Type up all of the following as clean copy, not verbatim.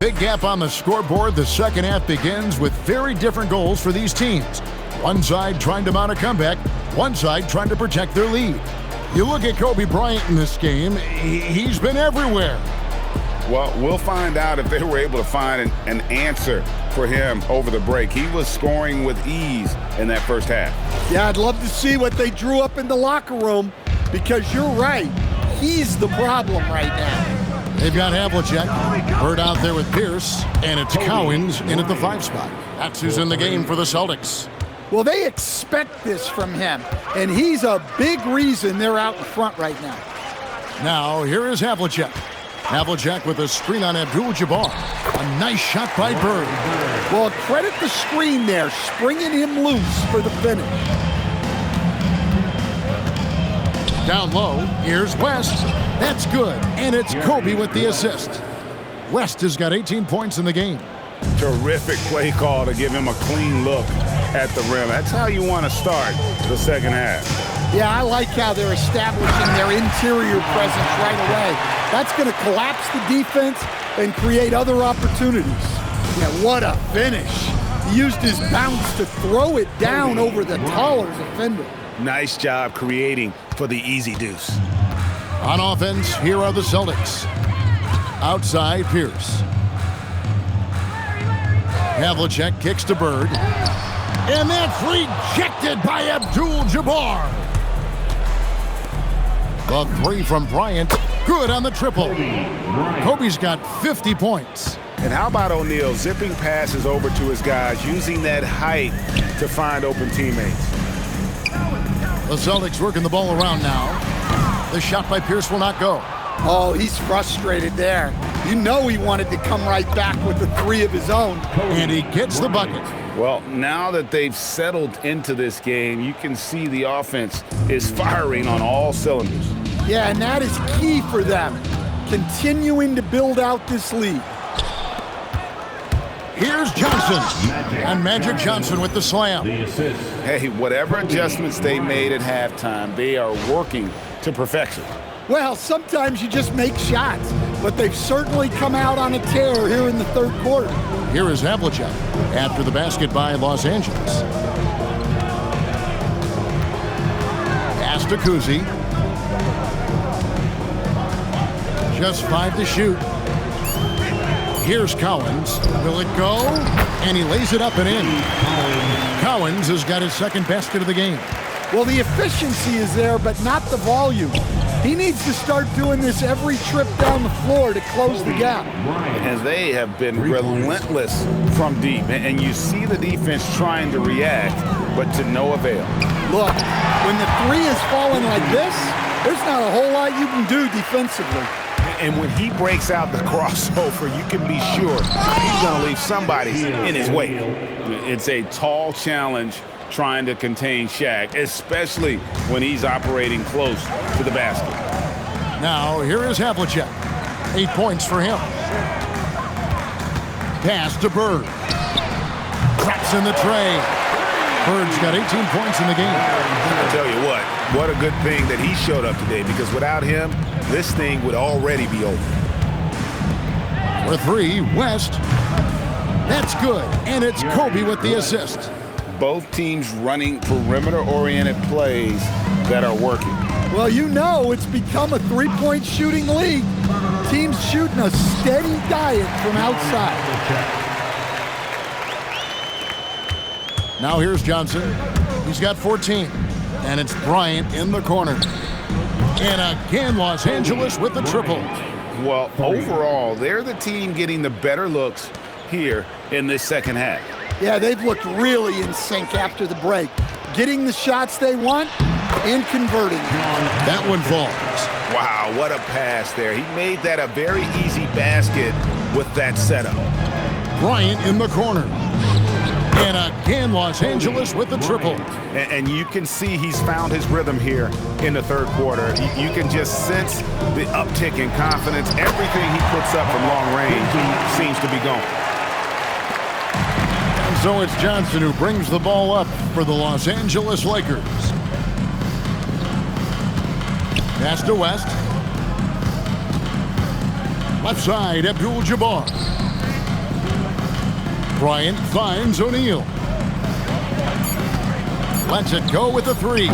Big gap on the scoreboard. The second half begins with very different goals for these teams. One side trying to mount a comeback, one side trying to protect their lead. You look at Kobe Bryant in this game, he's been everywhere. Well, we'll find out if they were able to find an answer for him over the break. He was scoring with ease in that first half. Yeah, I'd love to see what they drew up in the locker room, because you're right. He's the problem right now. They've got Havlicek, Bird out there with Pierce, and it's Cowens in at the 5 spot. That's who's in the game for the Celtics. Well, they expect this from him, and he's a big reason they're out in front right now. Now, here is Havlicek. Havlicek with a screen on Abdul-Jabbar. A nice shot by Bird. Well, credit the screen there, springing him loose for the finish. Down low, here's West. That's good, and it's Kobe with the assist. West has got 18 points in the game. Terrific play call to give him a clean look at the rim. That's how you want to start the second half. Yeah, I like how they're establishing their interior presence right away. That's going to collapse the defense and create other opportunities. Yeah, what a finish. He used his bounce to throw it down over the taller defender. Nice job creating for the easy deuce. On offense, here are the Celtics. Outside, Pierce. Havlicek kicks to Bird. And that's rejected by Abdul-Jabbar. The 3 from Bryant. Good on the triple. Kobe's got 50 points. And how about O'Neal zipping passes over to his guys, using that height to find open teammates. The Celtics working the ball around now. The shot by Pierce will not go. Oh, he's frustrated there. You know he wanted to come right back with the 3 of his own. And he gets the bucket. Well, now that they've settled into this game, you can see the offense is firing on all cylinders. Yeah, and that is key for them, continuing to build out this lead. Here's Johnson, and Magic Johnson with the slam. Hey, whatever adjustments they made at halftime, they are working to perfection. Well, sometimes you just make shots, but they've certainly come out on a tear here in the third quarter. Here is Havlicek after the basket by Los Angeles. Pass to Kuzi. Just 5 to shoot. Here's Cowens. Will it go? And he lays it up and in. Cowens has got his second basket of the game. Well, the efficiency is there, but not the volume. He needs to start doing this every trip down the floor to close the gap. And they have been relentless from deep. And you see the defense trying to react, but to no avail. Look, when the 3 is falling like this, there's not a whole lot you can do defensively. And when he breaks out the crossover, you can be sure he's going to leave somebody in his way. It's a tall challenge trying to contain Shaq, especially when he's operating close to the basket. Now, here is Havlicek. 8 points for him. Pass to Bird. Drops in the tray. Bird's got 18 points in the game. I'll tell you what a good thing that he showed up today, because without him, this thing would already be over. For 3, West. That's good, and it's Kobe with the assist. Both teams running perimeter-oriented plays that are working. Well, you know it's become a 3-point shooting league. Teams shooting a steady diet from outside. Now here's Johnson. He's got 14. And it's Bryant in the corner. And again, Los Angeles with the triple. Well, overall, they're the team getting the better looks here in this second half. Yeah, they've looked really in sync after the break. Getting the shots they want and converting. That one falls. Wow, what a pass there. He made that a very easy basket with that setup. Bryant in the corner. And again, Los Angeles with the triple. And you can see he's found his rhythm here in the third quarter. You can just sense the uptick in confidence. Everything he puts up from long range seems to be going. And so it's Johnson who brings the ball up for the Los Angeles Lakers. Pass to West. Left side, Abdul-Jabbar. Bryant finds O'Neal. Lets it go with the three.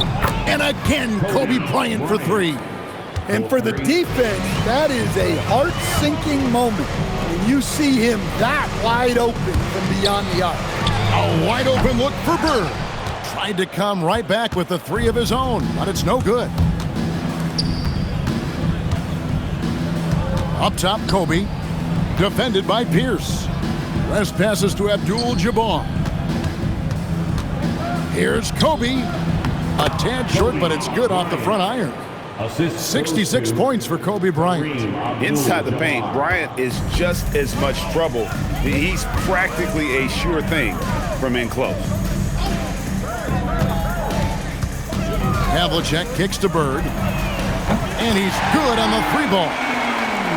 And again, Kobe Bryant for three. And for the defense, that is a heart-sinking moment when you see him that wide open from beyond the arc. A wide open look for Bird. Tried to come right back with the three of his own, but it's no good. Up top, Kobe. Defended by Pierce. Rest passes to Abdul-Jabbar. Here's Kobe. A tad short, but it's good off the front iron. 66 points for Kobe Bryant. Inside the paint, Bryant is just as much trouble. He's practically a sure thing from in close. Havlicek kicks to Bird. And he's good on the three ball.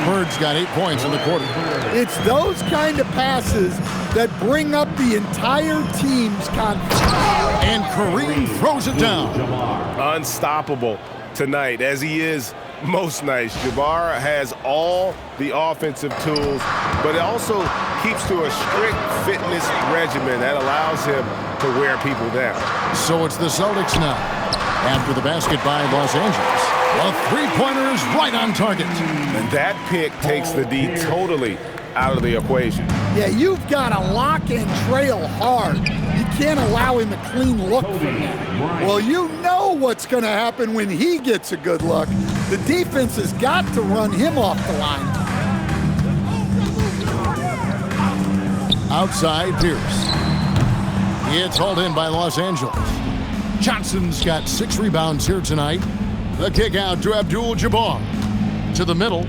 Bird's got 8 points in the quarter. It's those kind of passes that bring up the entire team's confidence. And Kareem throws it down. Unstoppable tonight, as he is most nights. Jabbar has all the offensive tools, but it also keeps to a strict fitness regimen that allows him to wear people down. So it's the Celtics now. After the basket by Los Angeles. The three-pointer is right on target. And that pick takes the D totally out of the equation. Yeah, you've got to lock and trail hard. You can't allow him a clean look from that. Well, you know what's going to happen when he gets a good look. The defense has got to run him off the line. Outside, Pierce. It's hauled in by Los Angeles. Johnson's got 6 rebounds here tonight. The kick out to Abdul-Jabbar. To the middle.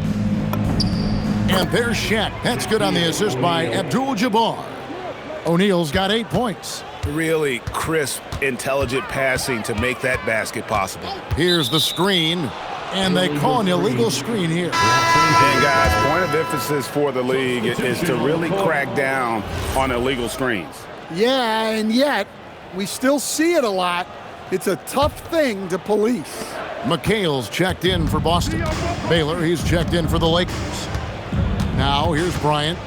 And there's Shaq. That's good on the assist by Abdul-Jabbar. O'Neal's got 8 points. Really crisp, intelligent passing to make that basket possible. Here's the screen. And they call an illegal screen here. And guys, point of emphasis for the league is to really crack down on illegal screens. Yeah, and yet we still see it a lot. It's a tough thing to police. McHale's checked in for Boston. Baylor, he's checked in for the Lakers. Now, here's Bryant.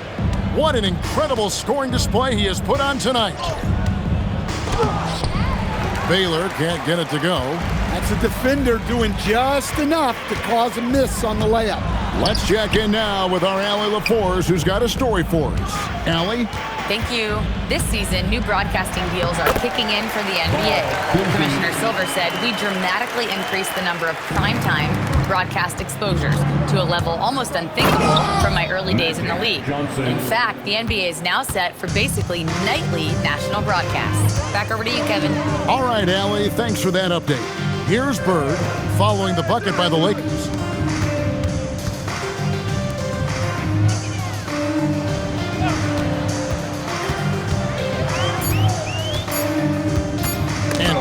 What an incredible scoring display he has put on tonight. Baylor can't get it to go. That's a defender doing just enough to cause a miss on the layup. Let's check in now with our Allie LaForce, who's got a story for us. Allie? Thank you. This season, new broadcasting deals are kicking in for the NBA. Commissioner Silver said we dramatically increased the number of primetime broadcast exposures to a level almost unthinkable from my early days in the league. In fact, the NBA is now set for basically nightly national broadcasts. Back over to you, Kevin. All right, Allie, thanks for that update. Here's Bird following the bucket by the Lakers.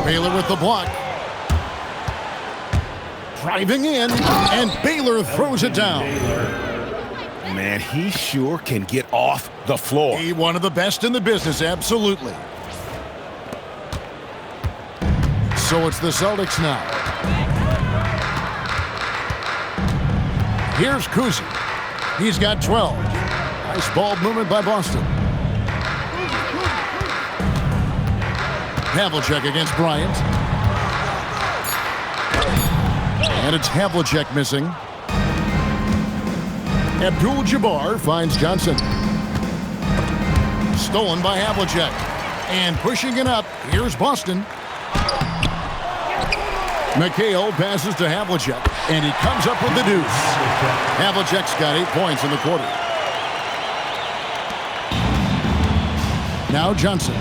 Baylor with the block. Driving in, and Baylor throws it down. Man, he sure can get off the floor. He one of the best in the business, absolutely. So it's the Celtics now. Here's Kuzi. He's got 12. Nice ball movement by Boston. Havlicek against Bryant. And it's Havlicek missing. Abdul-Jabbar finds Johnson. Stolen by Havlicek. And pushing it up, here's Boston. McHale passes to Havlicek, and he comes up with the deuce. Havlicek's got 8 points in the quarter. Now Johnson.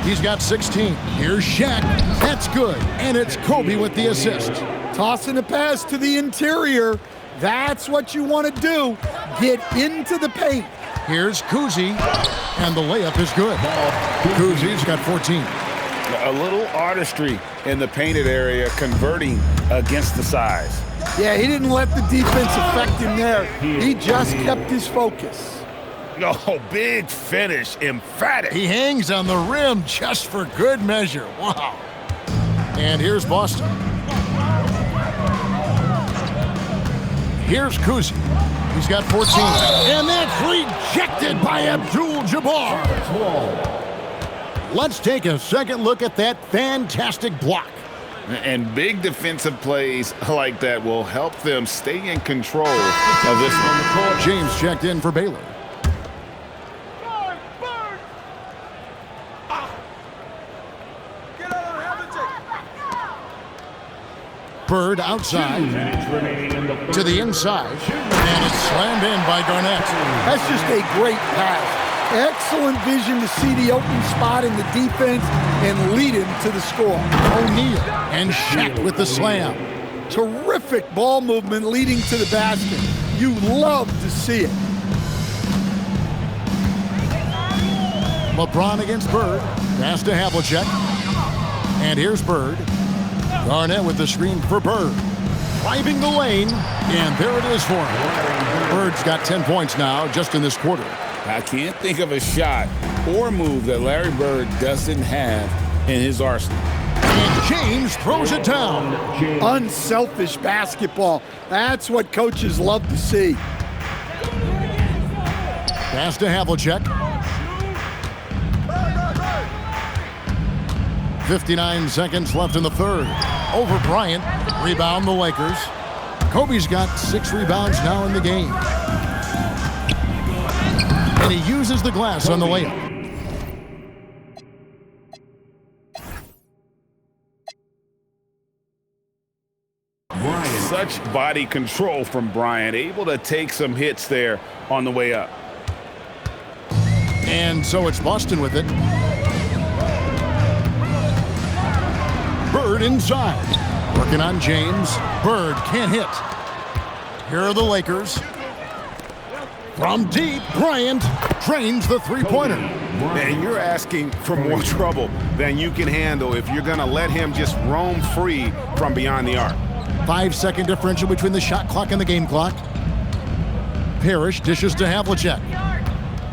He's got 16. Here's Shaq. That's good. And it's Kobe with the assist. Tossing a pass to the interior. That's what you want to do. Get into the paint. Here's Kuzi. And the layup is good. Kuzi's got 14. A little artistry in the painted area, converting against the size. Yeah, he didn't let the defense affect him there. He just kept his focus. Oh, big finish, emphatic. He hangs on the rim just for good measure. Wow. And here's Boston. Here's Kuzi. He's got 14. And that's rejected by Abdul-Jabbar. Let's take a second look at that fantastic block. And big defensive plays like that will help them stay in control of this one. James checked in for Baylor. Bird outside to the inside, and it's slammed in by Garnett. That's just a great pass. Excellent vision to see the open spot in the defense and lead him to the score. O'Neal and Shaq with the slam. Terrific ball movement leading to the basket. You love to see it. LeBron against Bird. Pass to Havlicek. And here's Bird. Garnett with the screen for Bird. Driving the lane, and there it is for him. Bird's got 10 points now just in this quarter. I can't think of a shot or move that Larry Bird doesn't have in his arsenal. And James throws it down. Unselfish basketball. That's what coaches love to see. Pass to Havlicek. 59 seconds left in the third. Over Bryant. Rebound the Lakers. Kobe's got 6 rebounds now in the game. And he uses the glass on the layup. Such body control from Bryant, able to take some hits there on the way up. And so it's Boston with it. Bird inside. Working on James. Bird can't hit. Here are the Lakers. From deep, Bryant drains the three-pointer. And you're asking for more trouble than you can handle if you're going to let him just roam free from beyond the arc. 5-second differential between the shot clock and the game clock. Parrish dishes to Havlicek.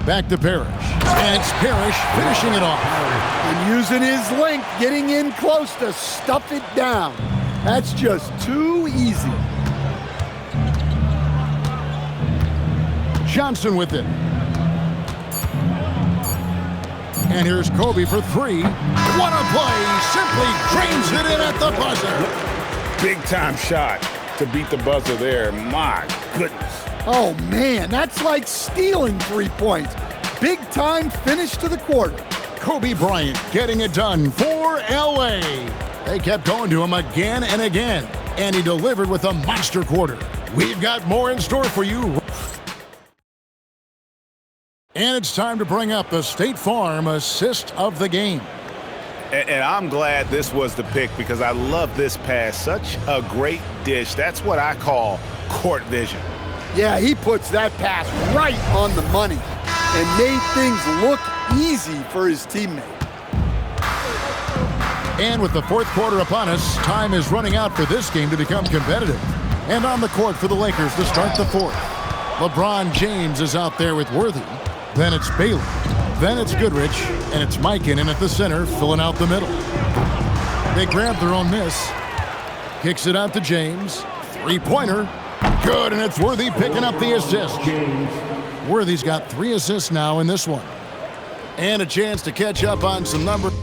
Back to Parrish. And it's Parrish finishing it off. And using his length, getting in close to stuff it down. That's just too easy. Johnson with it. And here's Kobe for 3. What a play! Simply drains it in at the buzzer. Big time shot to beat the buzzer there. My goodness. Oh man, that's like stealing 3 points. Big time finish to the quarter. Kobe Bryant getting it done for LA. They kept going to him again and again, and he delivered with a monster quarter. We've got more in store for you. And it's time to bring up the State Farm assist of the game. And I'm glad this was the pick because I love this pass. Such a great dish. That's what I call court vision. Yeah, he puts that pass right on the money and made things look easy for his teammate. And with the fourth quarter upon us, time is running out for this game to become competitive. And on the court for the Lakers to start the fourth. LeBron James is out there with Worthy. Then it's Baylor. Then it's Goodrich. And it's Mikan at the center, filling out the middle. They grab their own miss. Kicks it out to James. Three-pointer. Good, and it's Worthy picking up the assist. Worthy's got 3 assists now in this one. And a chance to catch up on some numbers.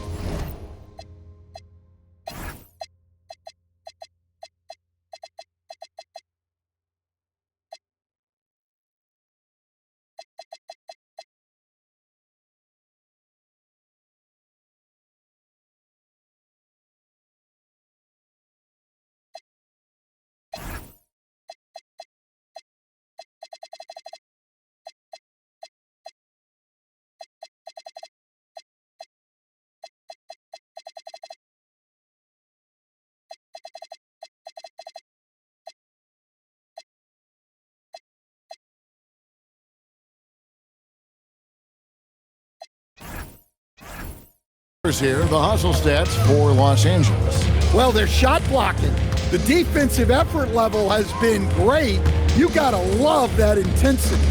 Here, the hustle stats for Los Angeles. Well, they're shot blocking. The defensive effort level has been great. You gotta love that intensity.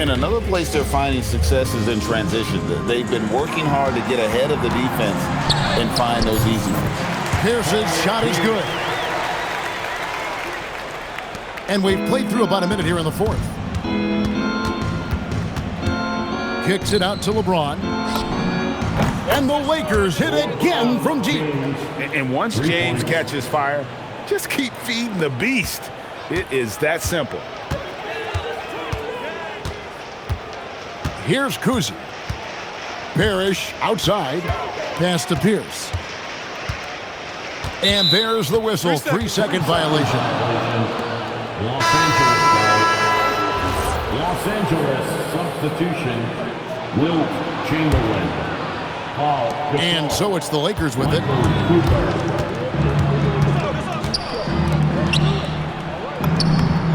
And another place they're finding success is in transition. They've been working hard to get ahead of the defense and find those easy ones. Pierce's shot is good. And we've played through about a minute here in the fourth. Kicks it out to LeBron. And the Lakers hit again from deep. And once James catches fire, just keep feeding the beast. It is that simple. Here's Kuzi. Parrish outside. Pass to Pierce. And there's the whistle. 3-second violation. Los Angeles substitution. Wilt Chamberlain. And so it's the Lakers with it.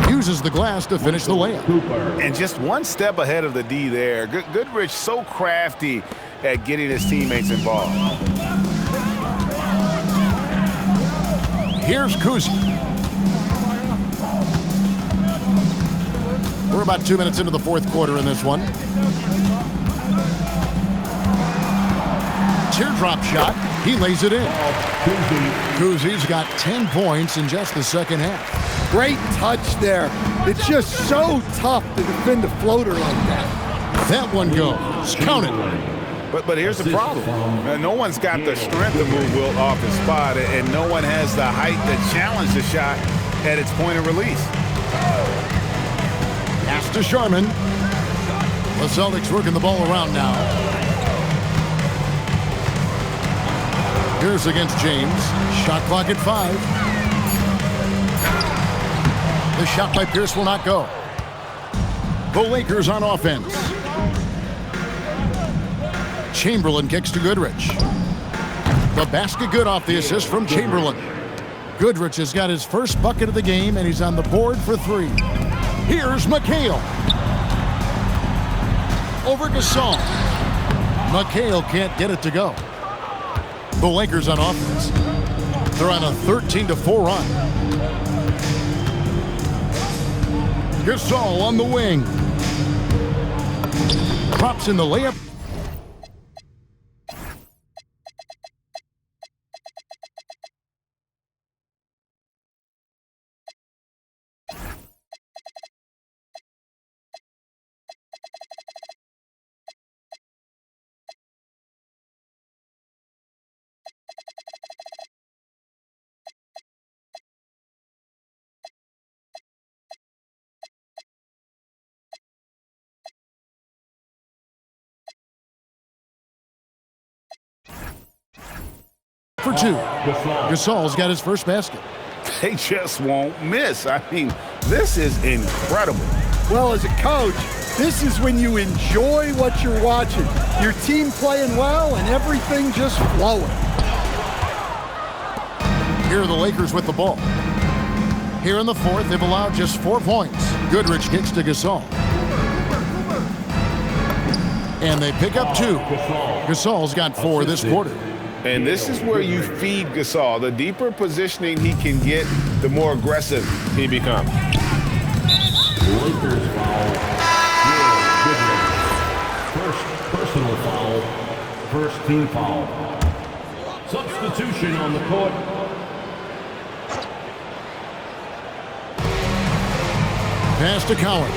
Uses the glass to finish the layup. And just one step ahead of the D there. Goodrich so crafty at getting his teammates involved. Here's Kuzi. We're about 2 minutes into the fourth quarter in this one. Teardrop shot. He lays it in. Kuzi's got 10 points in just the second half. Great touch there. It's just so tough to defend a floater like that. That one goes. Count it. But here's the problem. No one's got the strength to move Wilt off his spot, and no one has the height to challenge the shot at its point of release. Pass to Sharman. The Celtics working the ball around now. Here's against James. Shot clock at 5. The shot by Pierce will not go. The Lakers on offense. Chamberlain kicks to Goodrich. The basket good off the assist from Chamberlain. Goodrich has got his first bucket of the game, and he's on the board for 3. Here's McHale. Over Gasol. McHale can't get it to go. The Lakers on offense. They're on a 13-4 run. Gasol on the wing. Drops in the layup. For 2. Gasol's got his first basket. They just won't miss. I mean, this is incredible. Well, as a coach, this is when you enjoy what you're watching. Your team playing well and everything just flowing. Here are the Lakers with the ball. Here in the fourth, they've allowed just 4 points. Goodrich kicks to Gasol. And they pick up 2. Gasol's got 4 this quarter. And this is where you feed Gasol. The deeper positioning he can get, the more aggressive he becomes. Lakers foul. First personal foul. First team foul. Substitution on the court. Pass to Collins.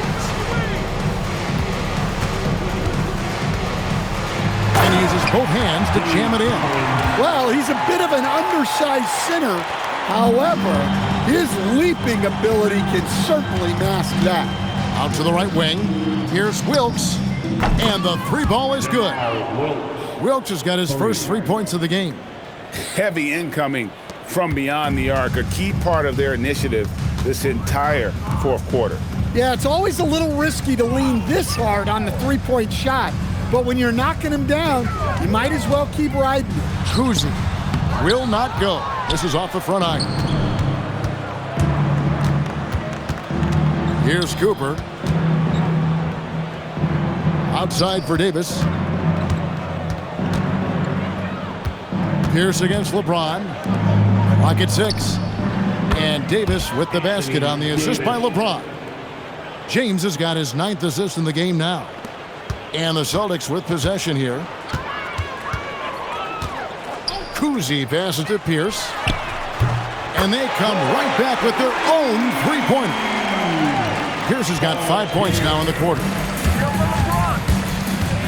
And he uses both hands to jam it in. Well, he's a bit of an undersized center. However, his leaping ability can certainly mask that. Out to the right wing. Here's Wilkes. And the 3 ball is good. Wilkes has got his first 3 points of the game. Heavy incoming from beyond the arc, a key part of their initiative this entire fourth quarter. Yeah, it's always a little risky to lean this hard on the 3-point shot. But when you're knocking him down, you might as well keep riding. Kuzi will not go. This is off the front iron. Here's Cooper. Outside for Davis. Pierce against LeBron. Clock at 6. And Davis with the basket on the assist by LeBron. James has got his 9th assist in the game now. And the Celtics with possession here. Kuzi passes to Pierce. And they come right back with their own 3-pointer. Pierce has got 5 points now in the quarter.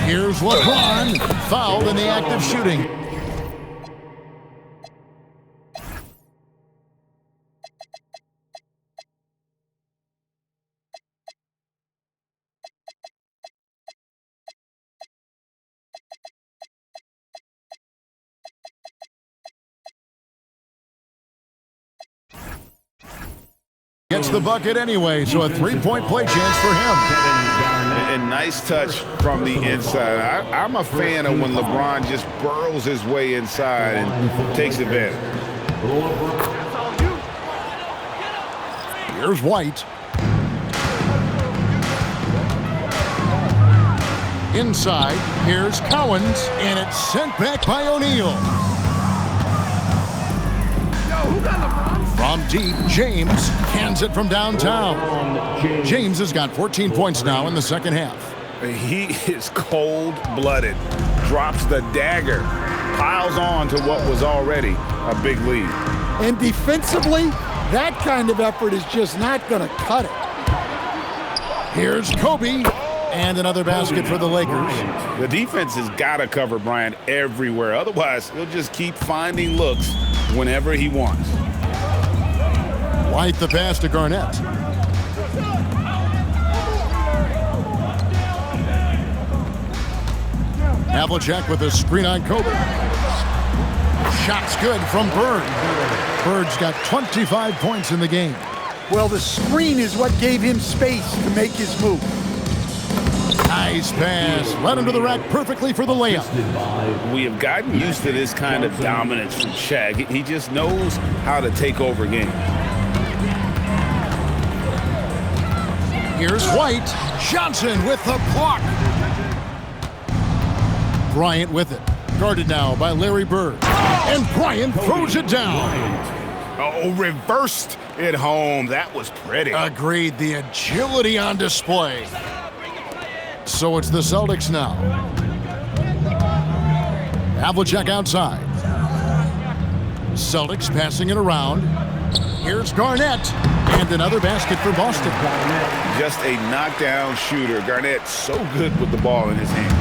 Here's LeBron, fouled in the act of shooting. Gets the bucket anyway, so a three-point play chance for him. And nice touch from the inside. I'm a fan of when LeBron just burrows his way inside and takes advantage. Here's White. Inside, here's Cowens, and it's sent back by O'Neal. From deep, James cans it from downtown. James has got 14 points now in the second half. He is cold-blooded, drops the dagger, piles on to what was already a big lead. And defensively, that kind of effort is just not going to cut it. Here's Kobe, and another basket for the Lakers. The defense has got to cover Bryant everywhere. Otherwise, he'll just keep finding looks whenever he wants. White the pass to Garnett. Havlicek with a screen on Kobe. Shot's good from Bird. Bird's got 25 points in the game. Well, the screen is what gave him space to make his move. Nice pass. Led him to the rack perfectly for the layup. We have gotten used to this kind of dominance from Shaq. He just knows how to take over games. Here's White. Johnson with the block. Bryant with it. Guarded now by Larry Bird. And Bryant throws it down. Oh, reversed it home. That was pretty. Agreed. The agility on display. So it's the Celtics now. Havlicek outside. Celtics passing it around. Here's Garnett. And another basket for Boston. Just a knockdown shooter. Garnett so good with the ball in his hand.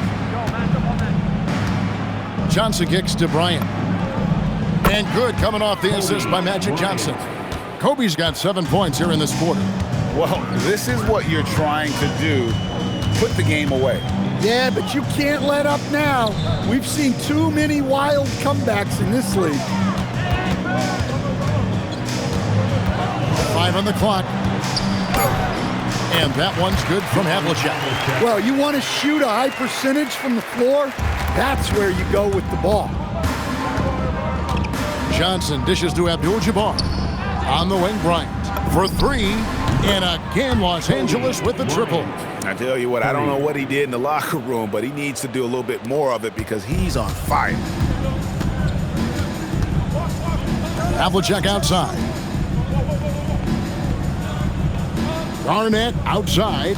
Johnson kicks to Bryant. And good coming off the assist by Magic Johnson. Kobe's got 7 points here in this quarter. Well, this is what you're trying to do. Put the game away. Yeah, but you can't let up now. We've seen too many wild comebacks in this league. 5 on the clock. And that one's good from Havlicek. Well, you want to shoot a high percentage from the floor? That's where you go with the ball. Johnson dishes to Abdul-Jabbar. On the wing, Bryant for 3. And again, Los Angeles with the triple. I tell you what, I don't know what he did in the locker room, but he needs to do a little bit more of it because he's on fire. Havlicek outside. Garnett outside.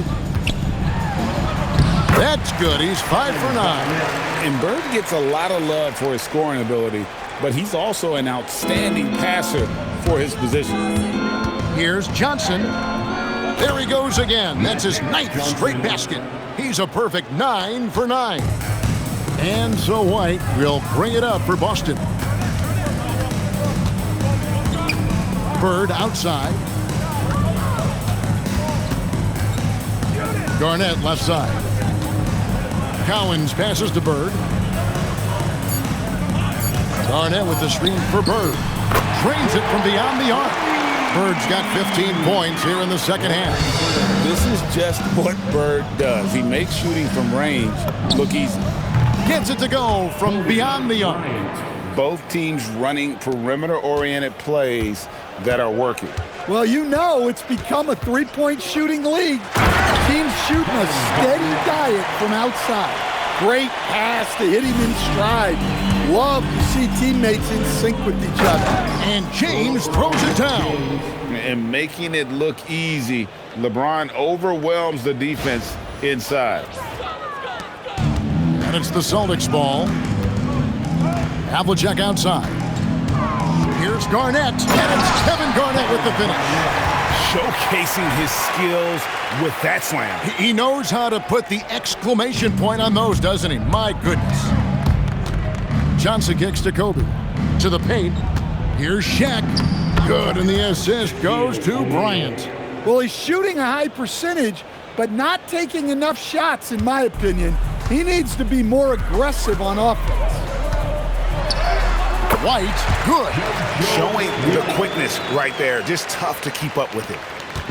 That's good. He's 5 for 9. And Bird gets a lot of love for his scoring ability, but he's also an outstanding passer for his position. Here's Johnson. There he goes again. That's his 9th straight basket. He's a perfect 9 for 9. And so White will bring it up for Boston. Bird outside. Garnett left side. Cowens passes to Bird. Garnett with the screen for Bird. Drains it from beyond the arc. Bird's got 15 points here in the second half. This is just what Bird does. He makes shooting from range look easy. Gets it to go from beyond the arc. Both teams running perimeter-oriented plays that are working. Well, you know it's become a three-point shooting league. Teams shooting a steady diet from outside. Great pass to hit him in stride. Love to see teammates in sync with each other. And James throws it down. And making it look easy, LeBron overwhelms the defense inside. And it's the Celtics ball. Havlicek outside. Here's Garnett, and it's Kevin Garnett with the finish. showcasing his skills with that slam. He knows how to put the exclamation point on those, doesn't he? My goodness. Johnson kicks to Kobe. To the paint. Here's Shaq. Good, and the assist goes to Bryant. Well, he's shooting a high percentage, but not taking enough shots, in my opinion. He needs to be more aggressive on offense. White, good. Showing the quickness right there. Just tough to keep up with it.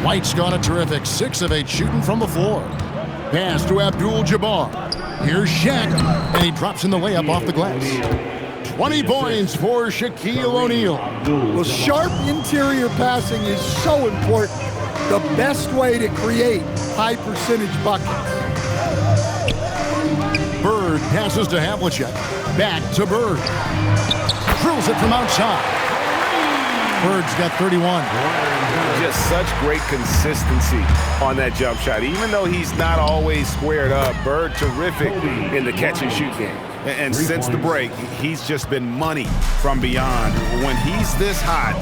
White's got a terrific 6 of 8 shooting from the floor. Pass to Abdul-Jabbar. Here's Shaq, and he drops in the layup off the glass. 20 points for Shaquille O'Neal. Well, sharp interior passing is so important. The best way to create high percentage buckets. Bird passes to Havlicek. Back to Bird. Drills it from outside. Bird's got 31. Just such great consistency on that jump shot. Even though he's not always squared up, Bird terrific in the catch and shoot game. And since the break, he's just been money from beyond. When he's this hot,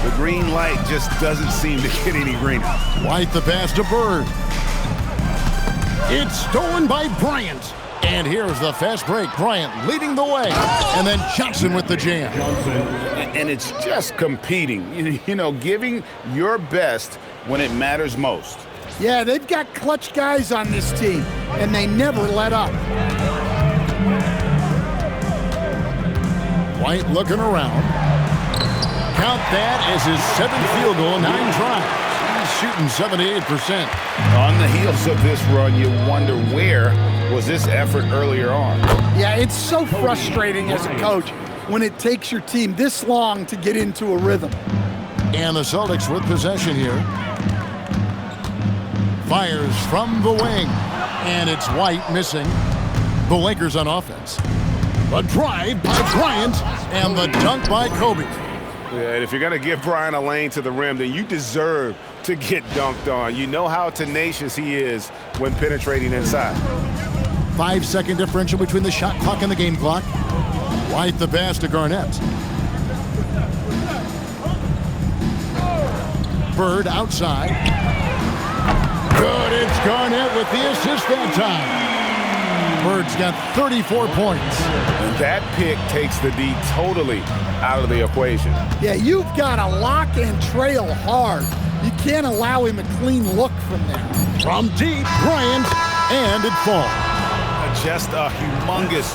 the green light just doesn't seem to get any greener. White the pass to Bird. It's stolen by Bryant. And here's the fast break. Bryant leading the way. And then Johnson with the jam. And it's just competing, you know, giving your best when it matters most. Yeah, they've got clutch guys on this team, and they never let up. White looking around. Count that as his 7th field goal, 9 tries. He's shooting 78%. On the heels of this run, you wonder where was this effort earlier on. Yeah, it's so frustrating as a coach when it takes your team this long to get into a rhythm. And the Celtics with possession here. Fires from the wing. And it's White missing. The Lakers on offense. A drive by Bryant, and the dunk by Kobe. Yeah, and if you're going to give Bryant a lane to the rim, then you deserve to get dunked on. You know how tenacious he is when penetrating inside. 5-second differential between the shot clock and the game clock. White the pass to Garnett. Bird outside. Good, it's Garnett with the assist that time. Bird's got 34 points. And that pick takes the D totally out of the equation. Yeah, you've got to lock and trail hard. You can't allow him a clean look from there. From deep, Bryant, and it falls. Just a humongous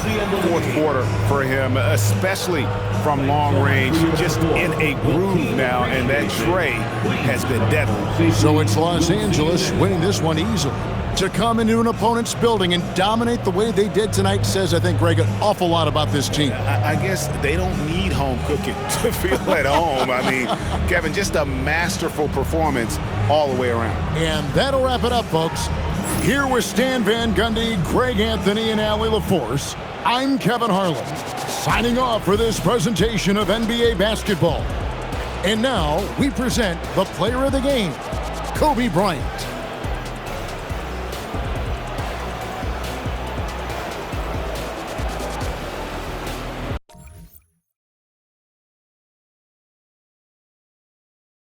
fourth quarter for him, especially from long range. Just in a groove now, and that tray has been deadly. So it's Los Angeles winning this one easily. To come into an opponent's building and dominate the way they did tonight says, I think, Greg, an awful lot about this team. I guess they don't need home cooking to feel at home. I mean, Kevin, just a masterful performance all the way around. And that'll wrap it up, folks. Here with Stan Van Gundy, Greg Anthony, and Allie LaForce, I'm Kevin Harlan, signing off for this presentation of NBA basketball. And now we present the player of the game, Kobe Bryant.